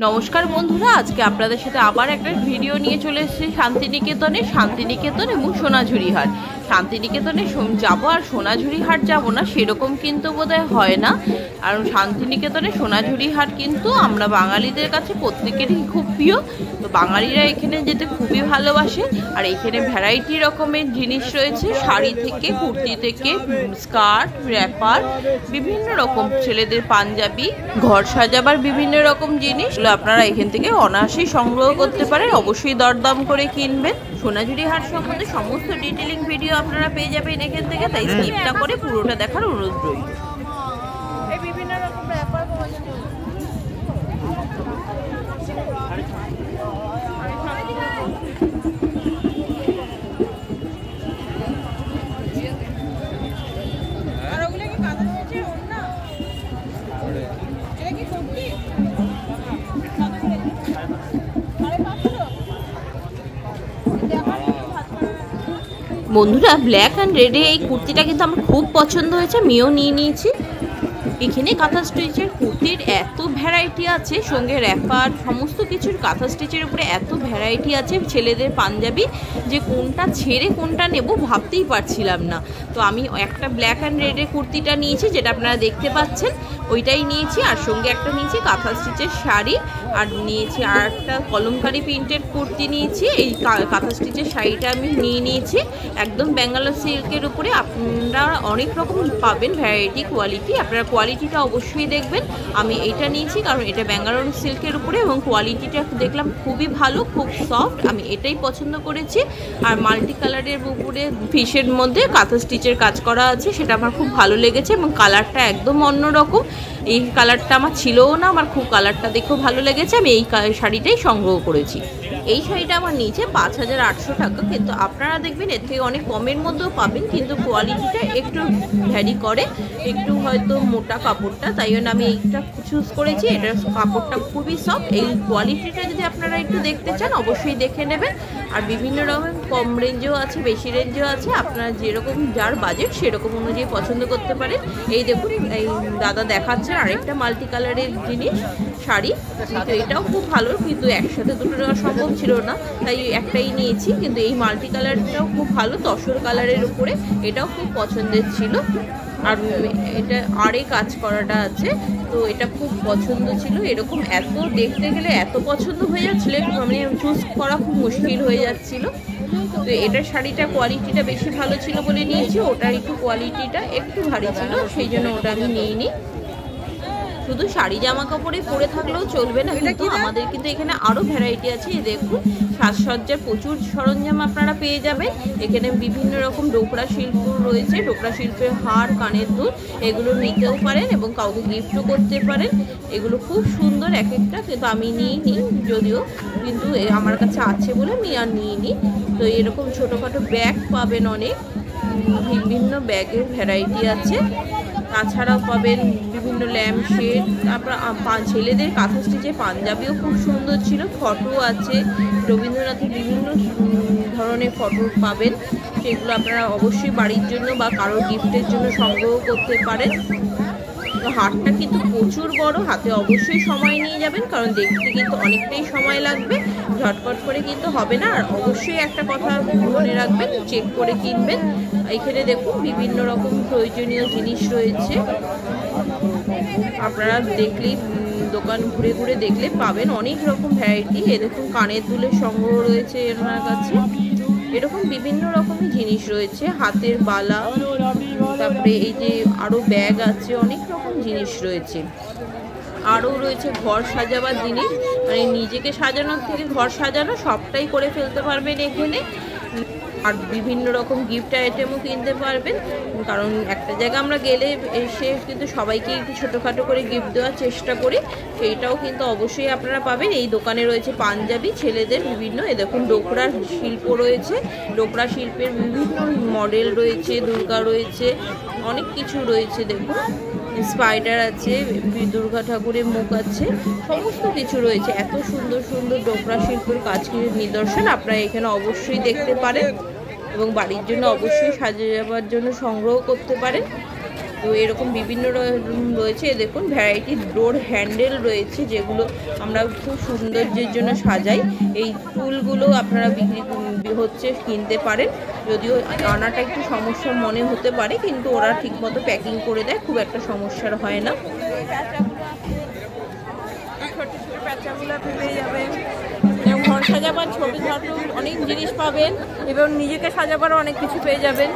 নমস্কার বন্ধুরা, আজকে আপনাদের সাথে আবার একটা ভিডিও নিয়ে চলে এসেছি শান্তিনিকেতন এবং সোনাঝুরি হাট। শান্তিনিকেতনে যাবো আর সোনাঝুরি হাট যাবো না সেরকম কিন্তু বোধহয় হয় না। আর শান্তিনিকেতনে সোনাঝুরি হাট কিন্তু আমরা বাঙালিদের কাছে প্রত্যেকেরই খুব প্রিয়। তো বাঙালিরা এখানে যেতে খুবই ভালোবাসে। আর এখানে ভ্যারাইটি রকমের জিনিস রয়েছে, শাড়ি থেকে, কুর্তি থেকে, স্কার্ট, র্যাপার, বিভিন্ন রকম ছেলেদের পাঞ্জাবি, ঘর সাজাবার বিভিন্ন রকম জিনিস আপনারা এখান থেকে অনায়াসেই সংগ্রহ করতে পারেন। অবশ্যই দরদাম করে কিনবেন। সোনাঝুরি হাট সম্বন্ধে সমস্ত ডিটেলিং ভিডিও আপনারা পেয়ে যাবেন এখান থেকে, তাই স্কিপ না করে পুরোটা দেখার অনুরোধ রইল। বিভিন্ন রকম ব্যাপার বন্ধুরা, ব্ল্যাক অ্যান্ড রেডে এই কুর্তিটা কিন্তু আমার খুব পছন্দ হয়েছে, আমিও নিয়ে নিয়েছি। এখানে কাঁথা স্টিচের কুর্তির এত ভ্যারাইটি আছে, সঙ্গে র্যাপার, সমস্ত কিছুর কাঁথা স্টিচের উপরে এত ভ্যারাইটি আছে, ছেলেদের পাঞ্জাবি, যে কোনটা ছেড়ে কোনটা নেব ভাবতেই পারছিলাম না। তো আমি একটা ব্ল্যাক অ্যান্ড রেডের কুর্তিটা নিয়েছি, যেটা আপনারা দেখতে পাচ্ছেন, ওইটাই নিয়েছি। আর সঙ্গে একটা নিয়েছি কাঁথা স্টিচের শাড়ি, আর নিয়েছি আর একটা কলমকারি প্রিন্টের কুর্তি নিয়েছি। এই কাঁথা স্টিচের শাড়িটা আমি নিয়েছি একদম ব্যাঙ্গালোর সিল্কের উপরে। আপনারা অনেক রকম পাবেন ভ্যারাইটি, কোয়ালিটি, আপনারা কোয়ালিটিটা অবশ্যই দেখবেন। আমি এইটা নিয়েছি কারণ এটা ব্যাঙ্গালোর সিল্কের উপরে এবং কোয়ালিটিটা দেখলাম খুবই ভালো, খুব সফট, আমি এটাই পছন্দ করেছি। আর মাল্টি কালারের উপরে ফিশের মধ্যে কাঁথা স্টিচের কাজ করা আছে, সেটা আমার খুব ভালো লেগেছে এবং কালারটা একদম অন্যরকম। এই কালারটা আমার ছিলও না, আমার খুব কালারটা দেখেও ভালো লেগেছে, আমি এই শাড়িটাই সংগ্রহ করেছি। এই শাড়িটা আমার নিচে 5800 টাকা, কিন্তু আপনারা দেখবেন এর থেকে অনেক কমের মধ্যেও পাবেন, কিন্তু কোয়ালিটিটা একটু ভ্যারি করে, একটু হয়তো মোটা কাপড়টা, তাই জন্য আমি এইটা চুজ করেছি। এটার কাপড়টা খুবই সফট। এই কোয়ালিটিটা যদি আপনারা একটু দেখতে চান অবশ্যই দেখে নেবেন। আর বিভিন্ন রকম কম রেঞ্জেও আছে, বেশি রেঞ্জেও আছে, আপনারা যেরকম যার বাজেট সেরকম অনুযায়ী পছন্দ করতে পারেন। এই দেখুন, এই দাদা দেখাচ্ছেন আরেকটা মাল্টি কালারের জিনিস, শাড়ি, কিন্তু এটাও খুব ভালো, কিন্তু একসাথে দুটো নেওয়া সম্ভব ছিল না, তাই একটাই নিয়েছি। কিন্তু এই মাল্টি কালারটাও খুব ভালো, তসর কালারের উপরে, এটাও খুব পছন্দের ছিল। আর এটা আরে কাজ করাটা আছে, তো এটা খুব পছন্দ ছিল। এরকম এত দেখতে গেলে এত পছন্দ হয়ে যাচ্ছিলো, মানে চুজ করা খুব মুশকিল হয়ে যাচ্ছিলো। তো এটার শাড়িটা কোয়ালিটিটা বেশি ভালো ছিল বলে নিয়েছি, ওটার একটু কোয়ালিটিটা একটু ভারী ছিল, সেই জন্য ওটা আমি নিইনি। শুধু শাড়ি জামা কাপড়ে পরে থাকলেও চলবে না, কিন্তু আমাদের কিন্তু এখানে আরও ভ্যারাইটি আছে। এই দেখুন, সাজসজ্জার প্রচুর সরঞ্জাম আপনারা পেয়ে যাবেন এখানে। বিভিন্ন রকম ডোকরা শিল্প রয়েছে, ডোকরা শিল্পের হার, কানের দুল, এগুলো নিতেও পারেন এবং কাউকে গিফটও করতে পারেন। এগুলো খুব সুন্দর এক একটা, কিন্তু আমি নিইনি যদিও, কিন্তু আমার কাছে আছে বলে আমি আর নিইনি। তো এরকম ছোটোখাটো ব্যাগ পাবেন, অনেক বিভিন্ন ব্যাগের ভ্যারাইটি আছে। তাছাড়াও পাবেন বিভিন্ন ল্যাম্পশেড, তারপর ছেলেদের কাঁথা স্টিচের পাঞ্জাবিও খুব সুন্দর ছিল, ফটো আছে, রবীন্দ্রনাথের বিভিন্ন ধরনের ফটো পাবেন, সেগুলো আপনারা অবশ্যই বাড়ির জন্য বা কারোর গিফটের জন্য সংগ্রহ করতে পারেন। তো হাটটা কিন্তু প্রচুর বড়, হাতে অবশ্যই সময় নিয়ে যাবেন, কারণ দেখতে কিন্তু অনেকটাই সময় লাগবে, ঝটপট করে কিন্তু হবে না। আর অবশ্যই একটা কথা মনে রাখবেন, চেক করে কিনবেন। এখানে দেখুন বিভিন্ন রকম প্রয়োজনীয় জিনিস রয়েছে, আপনারা দেখলেই দোকান ঘুরে ঘুরে দেখলে পাবেন অনেক রকম ভ্যারাইটি। এ দেখুন, কানের দুলের সংগ্রহ রয়েছে এনার কাছে, এরকম বিভিন্ন রকমের জিনিস রয়েছে, হাতের বালা, তারপরে এই যে আরও ব্যাগ আছে, অনেক রকম জিনিস রয়েছে। আরও রয়েছে ঘর সাজাবার জিনিস, মানে নিজেকে সাজানোর থেকে ঘর সাজানো সবটাই করে ফেলতে পারবেন এখানে। আর বিভিন্ন রকম গিফট আইটেমও কিনতে পারবেন, কারণ একটা জায়গা আমরা গেলে এসে কিন্তু সবাইকে একটু ছোটোখাটো করে গিফট দেওয়ার চেষ্টা করি, সেইটাও কিন্তু অবশ্যই আপনারা পাবেন। এই দোকানে রয়েছে পাঞ্জাবি, ছেলেদের বিভিন্ন, এ দেখুন ডোকরা শিল্প রয়েছে, ডোকরা শিল্পের বিভিন্ন মডেল রয়েছে, দুর্গা রয়েছে, অনেক কিছু রয়েছে। দেখুন, স্পাইডার আছে, দুর্গা ঠাকুরের মুখ আছে, সমস্ত কিছু রয়েছে। এত সুন্দর সুন্দর ডোকরা শিল্পের কাজের নিদর্শন আপনারা এখানে অবশ্যই দেখতে পারেন এবং বাড়ির জন্য অবশ্যই সাজিয়ে যাবার জন্য সংগ্রহ করতে পারেন। তো এরকম বিভিন্ন রয়েছে, দেখুন ভ্যারাইটি ডোর হ্যান্ডেল রয়েছে যেগুলো আমরা খুব সৌন্দর্যের জন্য সাজাই। এই ফুলগুলো আপনারা বিক্রি হচ্ছে, কিনতে পারেন। যদিও আনাটা একটু সমস্যা মনে হতে পারে, কিন্তু ওরা ঠিকমতো প্যাকিং করে দেয়, খুব একটা সমস্যার হয় না। ছোট ছোট প্যাঁচাগুলো পেয়ে যাবেন, ঘর সাজাবার ছোটো ছোটো অনেক জিনিস পাবেন এবং নিজেকে সাজাবারও অনেক কিছু পেয়ে যাবেন।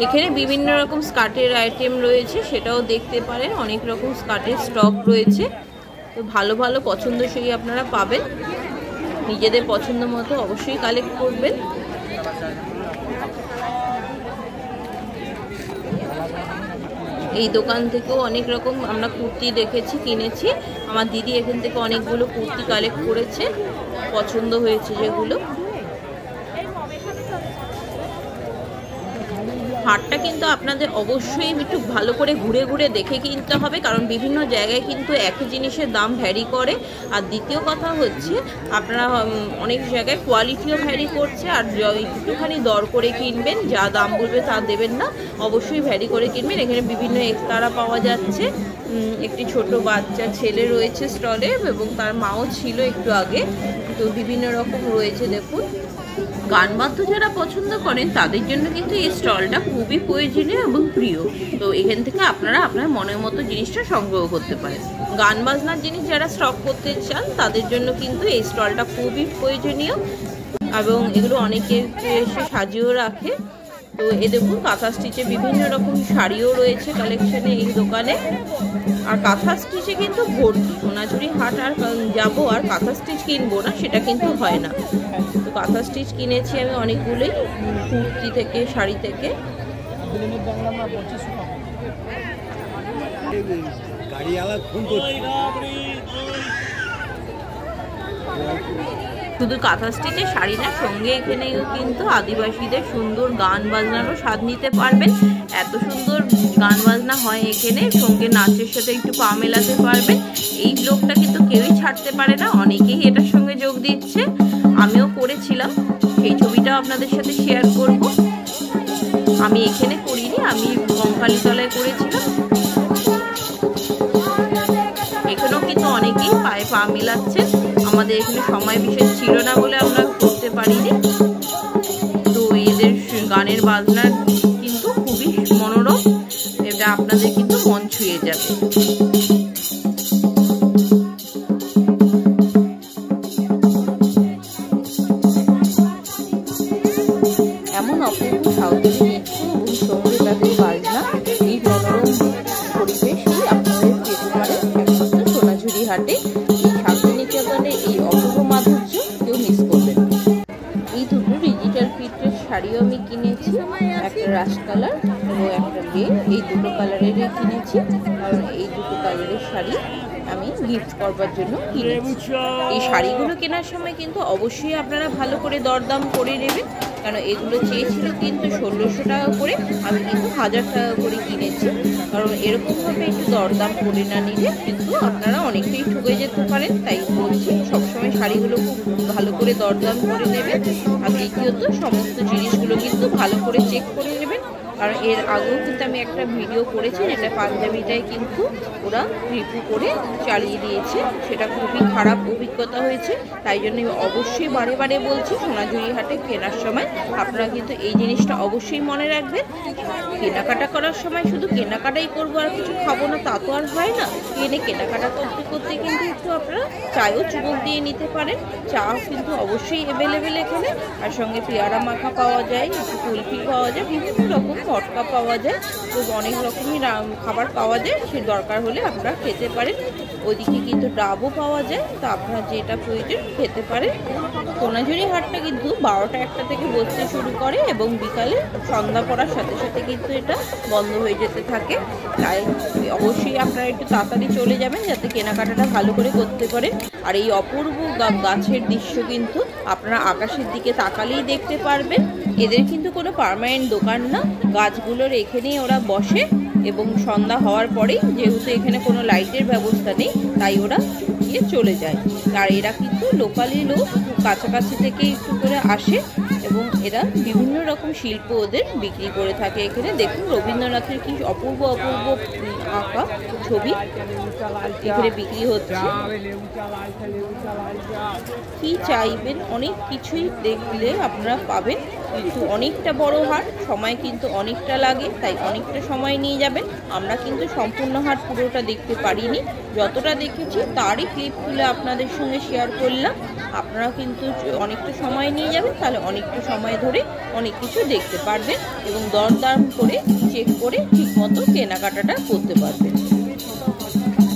এখানে বিভিন্ন রকম স্কার্টের আইটেম রয়েছে, সেটাও দেখতে পারেন। অনেক রকম স্কার্টের স্টক রয়েছে, তো ভালো ভালো পছন্দসই আপনারা পাবেন। নিজেদের পছন্দ মতো অবশ্যই কালেক্ট করবেন। এই দোকান থেকেও অনেক রকম আমরা কুর্তি দেখেছি, কিনেছি। আমার দিদি এখান থেকে অনেকগুলো কুর্তি কালেক্ট করেছে, পছন্দ হয়েছে যেগুলো। হাটটা কিন্তু আপনাদের অবশ্যই একটু ভালো করে ঘুরে ঘুরে দেখে কিনতে হবে, কারণ বিভিন্ন জায়গায় কিন্তু একই জিনিসের দাম ভ্যারি করে। আর দ্বিতীয় কথা হচ্ছে, আপনারা অনেক জায়গায় কোয়ালিটিও ভ্যারি করছে, আর একটুখানি দর করে কিনবেন, যা দাম বলবে তা দেবেন না, অবশ্যই ভ্যারি করে কিনবেন। এখানে বিভিন্ন একতারা পাওয়া যাচ্ছে। একটি ছোট বাচ্চা ছেলে রয়েছে স্টলে, এবং তার মাও ছিল একটু আগে। তো বিভিন্ন রকম রয়েছে দেখুন। গান বাদ্য যারা পছন্দ করেন তাদের জন্য কিন্তু এই স্টলটা খুবই প্রয়োজনীয় এবং প্রিয়। তো এখান থেকে আপনারা আপনার মনের মতো জিনিসটা সংগ্রহ করতে পারেন। গান বাজনার জিনিস যারা স্টক করতে চান তাদের জন্য কিন্তু এই স্টলটা খুবই প্রয়োজনীয়, এবং এগুলো অনেকে এসে সাজিয়েও রাখে। তো এ দেখুন কাঁথা স্টিচে বিভিন্ন রকম শাড়িও রয়েছে কালেকশানে এই দোকানে। আর কাঁথা স্টিচে কিন্তু ভর্তি। সোনাঝুরি হাট আর যাবো আর কাঁথা স্টিচ কিনবো না, সেটা কিন্তু হয় না। তো কাঁথা স্টিচ কিনেছি আমি অনেকগুলোই, কুর্তি থেকে, শাড়ি থেকে। শুধু কাঁথা স্টিচের শাড়ি না, সঙ্গে এখানেও কিন্তু আদিবাসীদের সুন্দর গান বাজনারও স্বাদ নিতে পারবেন। এত সুন্দর গান বাজনা হয় এখানে, সঙ্গে নাচের সাথে একটু পা মেলাতে পারবেন। এই ব্লগটা কিন্তু কেউই ছাড়তে পারে না, অনেকেই এটার সঙ্গে যোগ দিচ্ছে। আমিও করেছিলাম, সেই ছবিটাও আপনাদের সাথে শেয়ার করব। আমি এখানে করিনি, আমি কঙ্কালীতলায় করেছিলাম। এখানেও কিন্তু অনেকেই পায়ে পা মিলাচ্ছেন। আমাদের এখানে সময় বিশেষ ছিল না বলে আমরা করতে পারিনি। তো এদের গানের বাজনার কিন্তু খুবই মনোরম, এটা আপনাদের কিন্তু মন ছুঁয়ে যাবে। এমন অপূর্ব সাঁওতালি নৃত্য এবং সঙ্গে তাদের বাজনা, এই মনোরম পরিবেশই আপনাদের পেতে পারেন একমাত্র সোনাঝুরি হাটে। এই শান্তিনিকেতনের এই অপূর্ব মাধুর্য কেউ মিস করবেন। এই দুটো ডিজিটাল প্রিন্টের শাড়িও আমি কিনেছি, একটা রাশ কালার এবং একটা বে। এই দুটো কালারেরই কিনেছি, কারণ এই দুটো কালারের শাড়ি আমি গিফট করবার জন্য কিনেছি। এই শাড়িগুলো কেনার সময় কিন্তু অবশ্যই আপনারা ভালো করে দরদাম করে নেবেন, কারণ এগুলো চেয়েছিল কিন্তু 1600 টাকা করে, আমি কিন্তু 1000 টাকা করে কিনেছি। কারণ এরকমভাবে একটু দরদাম করে না নিলে কিন্তু আপনারা অনেকটাই ঠকে যেতে পারেন। তাই বলছি, সবসময় শাড়িগুলো খুব ভালো করে দরদাম করে নেবেন। আর দ্বিতীয়ত সমস্ত জিনিসগুলো কিন্তু ভালো করে চেক করে নেবেন। আর এর আগেও কিন্তু আমি একটা ভিডিও করেছি, যেটা পাঞ্জাবিটাই কিন্তু ওরা রিভিউ করে চালিয়ে দিয়েছে, সেটা খুবই খারাপ অভিজ্ঞতা হয়েছে। তাই জন্য অবশ্যই বারে বারে বলছি, সোনাঝুরি হাটে কেনার সময় আপনারা কিন্তু এই জিনিসটা অবশ্যই মনে রাখবেন। কেনাকাটা করার সময় শুধু কেনাকাটাই করবো আর কিছু খাবো না, তা তো আর হয় না। কেনাকাটা করতে করতে কিন্তু একটু আপনারা চায়ও চুমুক দিয়ে নিতে পারেন। চা কিন্তু অবশ্যই অ্যাভেলেবেল এখানে, আর সঙ্গে পেয়ারা মাখা পাওয়া যায়, একটু কুলফি পাওয়া যায়, বিভিন্ন রকম মটকা পাওয়া যায়। তো অনেক রকমই খাবার পাওয়া যায়, সে দরকার হলে আপনারা খেতে পারেন। ওইদিকে কিন্তু ডাবও পাওয়া যায়, তো আপনারা যেটা প্রয়োজন খেতে পারেন। সোনাঝুরি হাটটা কিন্তু 12টা-1টা থেকে বসতে শুরু করে এবং বিকালে সন্ধ্যা পড়ার সাথে সাথে কিন্তু এটা বন্ধ হয়ে যেতে থাকে। তাই অবশ্যই আপনারা একটু তাড়াতাড়ি চলে যাবেন, যাতে কেনাকাটাটা ভালো করে করতে পারেন। আর এই অপূর্ব গাছের দৃশ্য কিন্তু আপনারা আকাশের দিকে তাকালেই দেখতে পারবেন। এদের কিন্তু কোনো পার্মানেন্ট দোকান না, গাছগুলোর এখানেই ওরা বসে, এবং সন্ধ্যা হওয়ার পরেই, যেহেতু এখানে কোনো লাইটের ব্যবস্থা নেই, তাই ওরা দিয়ে চলে যায়। আর এরা কিন্তু লোকালি লোক, কাছাকাছি থেকে একটু করে আসে এবং এরা বিভিন্ন রকম শিল্প ওদের বিক্রি করে থাকে। এখানে দেখুন রবীন্দ্রনাথের কি অপূর্ব অপূর্ব আঁকা ছবি এখানে বিক্রি হচ্ছে। কি চাইবেন অনেক কিছুই দেখলে আপনারা পাবেন, কিন্তু অনেকটা বড় হাট, সময় কিন্তু অনেকটা লাগে, তাই অনেকটা সময় নিয়ে যাবেন। আমরা কিন্তু সম্পূর্ণ হাট পুরোটা দেখতে পারিনি, যতটা দেখেছি তারই ক্লিপ তুলে আপনাদের সঙ্গে শেয়ার করলাম। আপনারা কিন্তু অনেকটা সময় নিয়ে যাবেন, তাহলে অনেকটা সময় ধরে অনেক কিছু দেখতে পারবেন এবং দরদাম করে চেক করে ঠিকমতো কেনাকাটাটা করতে পারবেন।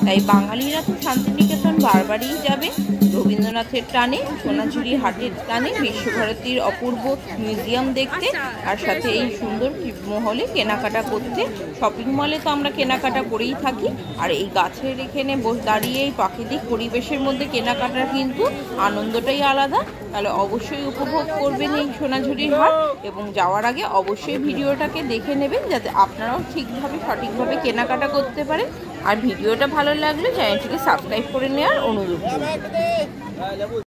তাই বাঙালিরা তো শান্তিনিকেতন বারবারই যাবে রবীন্দ্রনাথের টানে, সোনাঝুরি হাটের টানে, বিশ্বভারতীর অপূর্ব মিউজিয়াম দেখতে, আর সাথে এই সুন্দর মহলে কেনাকাটা করতে। শপিং মলে তো আমরা কেনাকাটা করেই থাকি, আর এই গাছের এখানে দাঁড়িয়ে এই প্রাকৃতিক পরিবেশের মধ্যে কেনাকাটার কিন্তু আনন্দটাই আলাদা। তাহলে অবশ্যই উপভোগ করবেন এই সোনাঝুরির হাট, এবং যাওয়ার আগে অবশ্যই ভিডিওটাকে দেখে নেবেন যাতে আপনারাও ঠিকভাবে সঠিকভাবে কেনাকাটা করতে পারেন। আর ভিডিওটা ভালো লাগলে চ্যানেলটিকে সাবস্ক্রাইব করে নেওয়ার অনুরোধ করব।